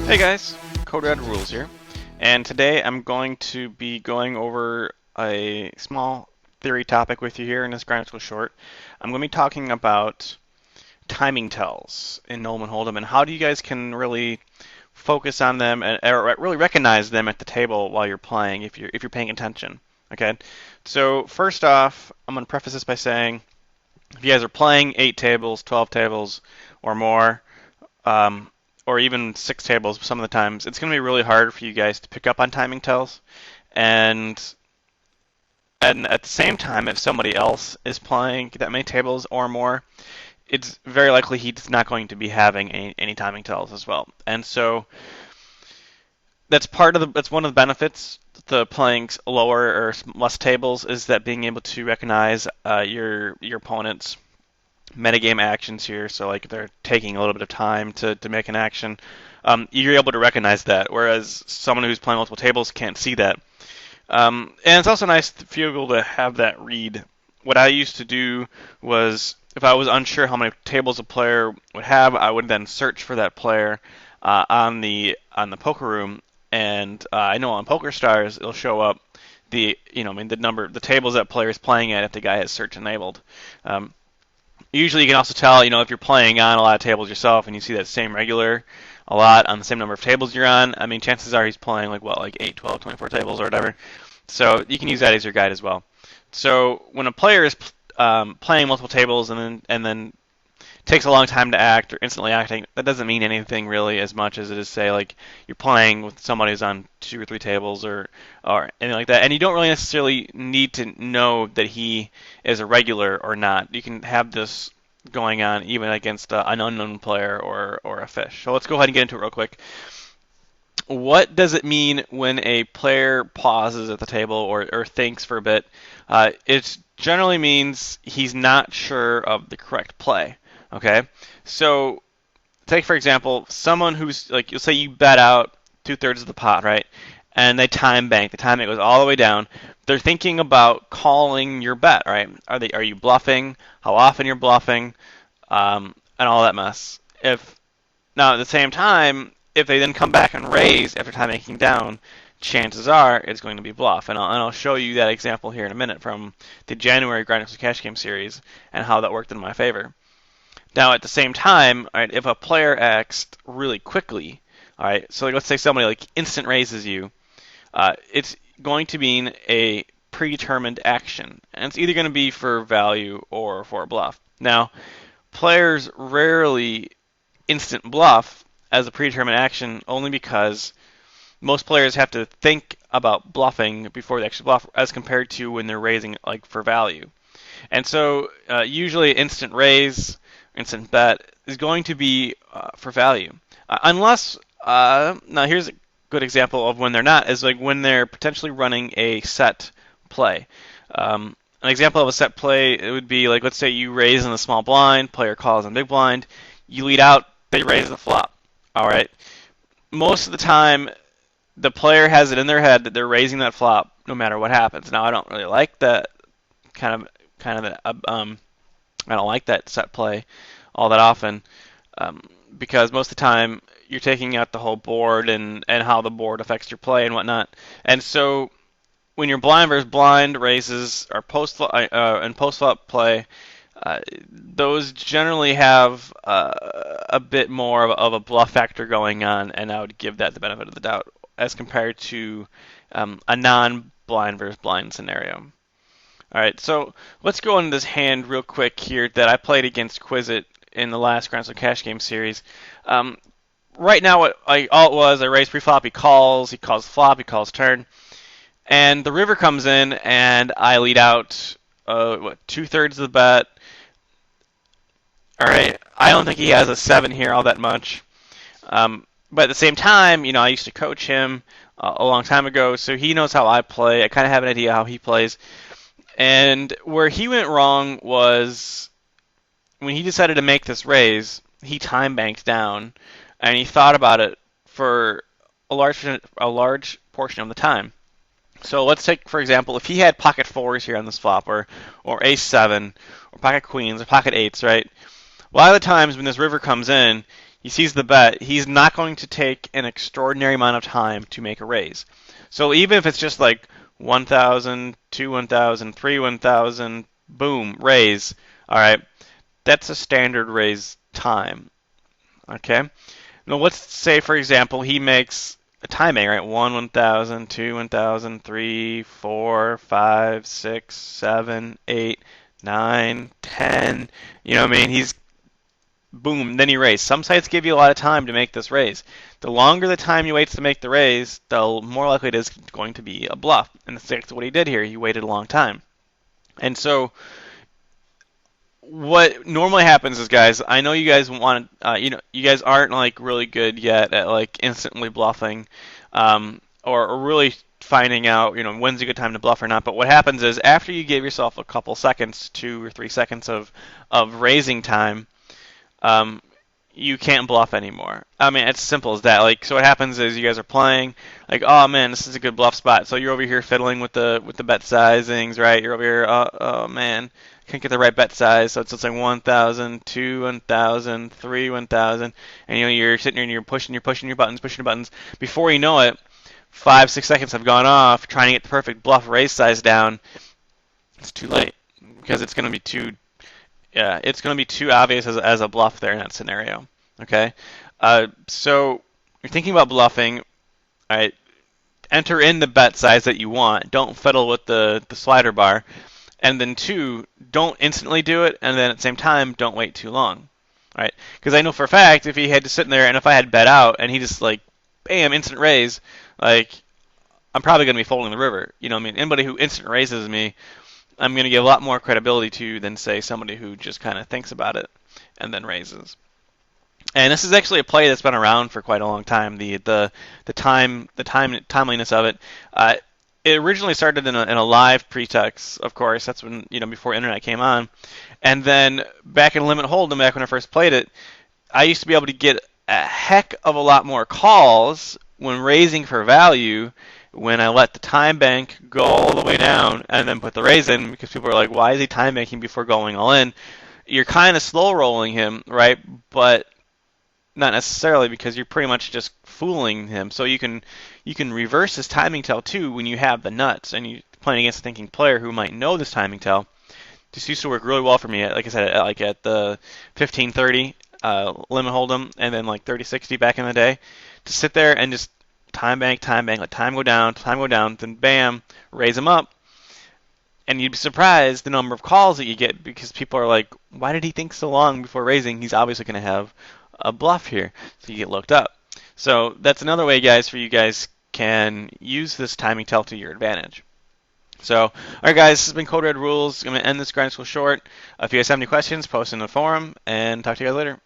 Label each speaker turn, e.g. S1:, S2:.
S1: Hey guys, CodeRed Rules here, and today I'm going to be going over a small theory topic with you here in this Grinders Short. I'm going to be talking about timing tells in Nolan Hold'em and how do you guys can really focus on them and or really recognize them at the table while you're playing if you're paying attention. Okay, so first off, I'm going to preface this by saying if you guys are playing 8 tables, 12 tables, or more, um, or even 6 tables some of the times, it's going to be really hard for you guys to pick up on timing tells. And at the same time, if somebody else is playing that many tables or more, it's very likely he's not going to be having any timing tells as well. And so that's one of the benefits to playing lower or less tables is that being able to recognize your opponent's metagame actions here. So like if they're taking a little bit of time to make an action, you're able to recognize that. Whereas someone who's playing multiple tables can't see that. And it's also nice to be able to have that read. What I used to do was if I was unsure how many tables a player would have, I would then search for that player on the poker room, and I know on PokerStars it'll show up the tables that player is playing at if the guy has search enabled. Usually you can also tell, if you're playing on a lot of tables yourself and you see that same regular a lot on the same number of tables you're on, I mean, chances are he's playing like 8, 12, 24 tables or whatever. So you can use that as your guide as well. So when a player is playing multiple tables and then takes a long time to act or instantly acting, that doesn't mean anything really as much as it is say like you're playing with somebody who's on 2 or 3 tables or anything like that, and you don't really necessarily need to know that he is a regular or not. You can have this going on even against an unknown player or a fish. So let's go ahead and get into it real quick. What does it mean when a player pauses at the table or thinks for a bit? It generally means he's not sure of the correct play. Okay, so take for example someone who's like, you'll say you bet out 2/3 of the pot, right? And they time bank. The time it goes all the way down. They're thinking about calling your bet, right? Are you bluffing? How often you're bluffing? And all that mess. If now at the same time, if they then come back and raise after time banking down, chances are it's going to be bluff. And I'll show you that example here in a minute from the January Grinders Cash Game series and how that worked in my favor. Now, at the same time, all right, if a player acts really quickly, all right, so like, let's say somebody like instant raises you, it's going to mean a predetermined action, and it's either going to be for value or for a bluff. Now, players rarely instant bluff as a predetermined action only because most players have to think about bluffing before they actually bluff as compared to when they're raising like for value. And so usually instant raise, instant bet is going to be for value. Unless, now here's a good example of when they're not, is like when they're potentially running a set play. An example of a set play, it would be like, let's say you raise in the small blind, player calls on big blind, you lead out, they raise the flop. All right. Most of the time, the player has it in their head that they're raising that flop no matter what happens. Now, I don't really like that I don't like that set play all that often because most of the time you're taking out the whole board and how the board affects your play and whatnot. And so when you're blind versus blind raises or post flop play, those generally have a bit more of a bluff factor going on, and I would give that the benefit of the doubt as compared to a non-blind versus blind scenario. All right, so let's go into this hand real quick here that I played against Quizit in the last Grinders Cash Game series. Right now, what I raise pre-flop, he calls flop, he calls turn, and the river comes in, and I lead out 2/3 of the bet. All right, I don't think he has a 7 here all that much. But at the same time, I used to coach him a long time ago, so he knows how I play. I kind of have an idea how he plays. And where he went wrong was when he decided to make this raise, he time banked down, and he thought about it for a large portion of the time. So let's take, for example, if he had pocket 4s here on this flop, or ace 7, or pocket queens, or pocket 8s, right? A lot of the times when this river comes in, he sees the bet, he's not going to take an extraordinary amount of time to make a raise. So even if it's just like 1,000, 2 1,000, 3 1,000, boom, raise. All right, that's a standard raise time. Okay. Now let's say, for example, he makes a timing, right? 1 1,000, 2 1,000, 3, 4, 5, 6, 7, 8, 9, 10. You know what I mean? He's boom, then he raise. Some sites give you a lot of time to make this raise. The longer the time you wait to make the raise, the more likely it is going to be a bluff. And that's exactly what he did here. He waited a long time. And so what normally happens is, guys, I know you guys want, you guys aren't like really good yet at like instantly bluffing, or really finding out, when's a good time to bluff or not. But what happens is after you give yourself a couple seconds, 2 or 3 seconds of raising time, um, you can't bluff anymore. I mean, it's as simple as that. Like, so what happens is you guys are playing, like, oh man, this is a good bluff spot. So you're over here fiddling with the bet sizings, right? You're over here, oh man, can't get the right bet size. So it's like 1,000, 2 1,000, 3 1,000, and you're sitting there and you're pushing your buttons. Before you know it, 5 6 seconds have gone off trying to get the perfect bluff raise size down. It's too late because it's going to be too yeah, it's going to be too obvious as a bluff there in that scenario. Okay, so you're thinking about bluffing. All right, enter in the bet size that you want. Don't fiddle with the slider bar. And then two, don't instantly do it. And then at the same time, don't wait too long. All right, because I know for a fact if he had to sit in there and if I had bet out and he just like, bam, instant raise, like I'm probably going to be folding the river. You know what I mean? Anybody who instant raises me, I'm going to give a lot more credibility to than, say, somebody who just kind of thinks about it and then raises. And this is actually a play that's been around for quite a long time. Timeliness of it. It originally started in a live pretext, of course. That's when before internet came on, and then back in Limit Hold'em, back when I first played it, I used to be able to get a heck of a lot more calls when raising for value when I let the time bank go all the way down and then put the raise in, because people are like, why is he time banking before going all in? You're kind of slow rolling him, right? But not necessarily, because you're pretty much just fooling him. So you can reverse his timing tell too when you have the nuts and you're playing against a thinking player who might know this timing tell. This used to work really well for me. Like I said, at the 15-30 limit hold'em, and then like 30-60 back in the day, to sit there and just time bank, let time go down, then bam, raise them up. And you'd be surprised the number of calls that you get, because people are like, why did he think so long before raising? He's obviously going to have a bluff here. So you get looked up. So that's another way, guys, for you guys can use this timing tell to your advantage. So, all right, guys, this has been CodeRed Rules. I'm going to end this grind school short. If you guys have any questions, post in the forum, and talk to you guys later.